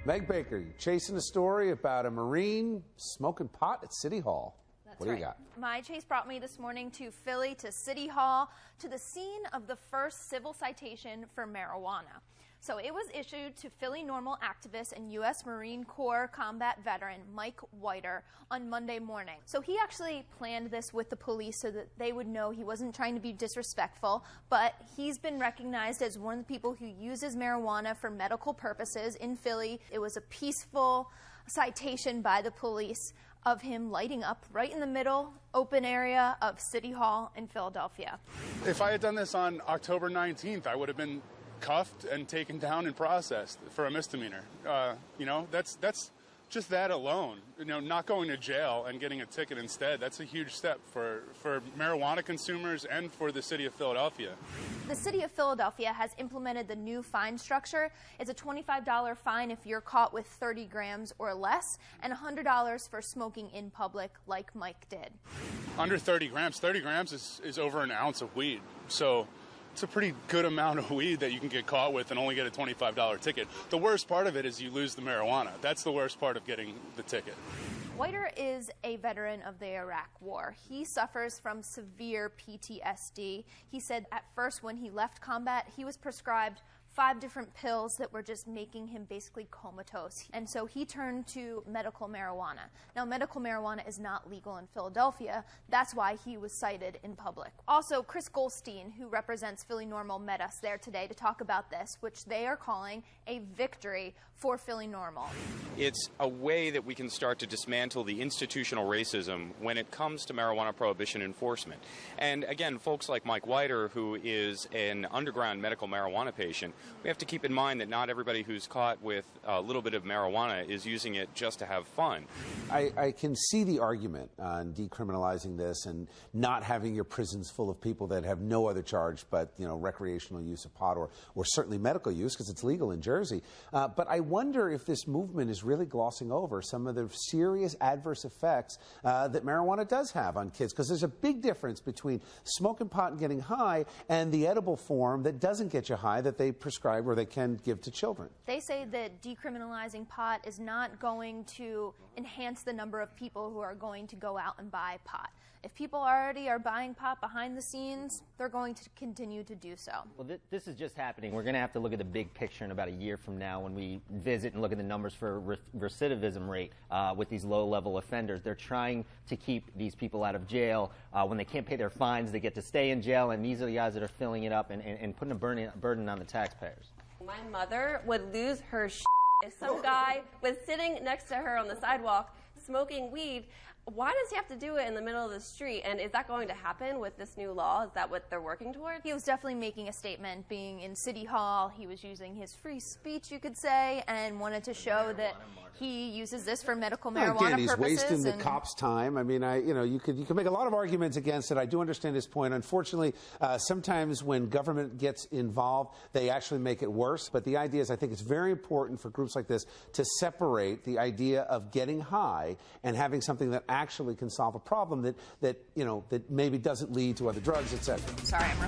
Meg Baker, you're chasing a story about a Marine smoking pot at City Hall. That's what do right. you got? My chase brought me this morning to Philly, to City Hall, to the scene of the first civil citation for marijuana. So it was issued to PhillyNORML activist and U.S. Marine Corps combat veteran Mike Whiter on Monday morning. So he actually planned this with the police so that they would know he wasn't trying to be disrespectful, but he's been recognized as one of the people who uses marijuana for medical purposes in Philly. It was a peaceful citation by the police of him lighting up right in the middle, open area of City Hall in Philadelphia. If I had done this on October 19th, I would have been cuffed and taken down and processed for a misdemeanor. That's just that alone. Not going to jail and getting a ticket instead, that's a huge step for marijuana consumers and for the city of Philadelphia. The city of Philadelphia has implemented the new fine structure. It's a $25 fine if you're caught with 30 grams or less, and $100 for smoking in public like Mike did. Under 30 grams. 30 grams is over an ounce of weed. So it's a pretty good amount of weed that you can get caught with and only get a $25 ticket. The worst part of it is you lose the marijuana. That's the worst part of getting the ticket. Whiter is a veteran of the Iraq War. He suffers from severe PTSD. He said at first when he left combat, he was prescribed 5 different pills that were just making him basically comatose. And so he turned to medical marijuana. Now, medical marijuana is not legal in Philadelphia. That's why he was cited in public. Also, Chris Goldstein, who represents PhillyNORML, met us there today to talk about this, which they are calling a victory for PhillyNORML. It's a way that we can start to dismantle the institutional racism when it comes to marijuana prohibition enforcement. And again, folks like Mike Whiter, who is an underground medical marijuana patient, we have to keep in mind that not everybody who's caught with a little bit of marijuana is using it just to have fun. I can see the argument on decriminalizing this and not having your prisons full of people that have no other charge but, recreational use of pot or certainly medical use because it's legal in Jersey. But I wonder if this movement is really glossing over some of the serious adverse effects that marijuana does have on kids, because there's a big difference between smoking pot and getting high and the edible form that doesn't get you high that they prescribe or they can give to children. They say that decriminalizing pot is not going to enhance the number of people who are going to go out and buy pot. If people already are buying pot behind the scenes, they're going to continue to do so. Well, this is just happening. We're going to have to look at the big picture in about a year from now when we visit and look at the numbers for recidivism rate with these low-level offenders. They're trying to keep these people out of jail. When they can't pay their fines, they get to stay in jail, and these are the guys that are filling it up and putting a burden on the taxpayers. My mother would lose her shit if some guy was sitting next to her on the sidewalk smoking weed. Why does he have to do it in the middle of the street? And is that going to happen with this new law? Is that what they're working towards? He was definitely making a statement. Being in City Hall, he was using his free speech, you could say, and wanted to show that he uses this for medical marijuana Again, he's purposes. wasting the cops' time. I mean, you could make a lot of arguments against it. I do understand his point. Unfortunately, sometimes when government gets involved, they actually make it worse. But the idea is, I think it's very important for groups like this to separate the idea of getting high and having something that actually can solve a problem that maybe doesn't lead to other drugs, etc. Sorry, I'm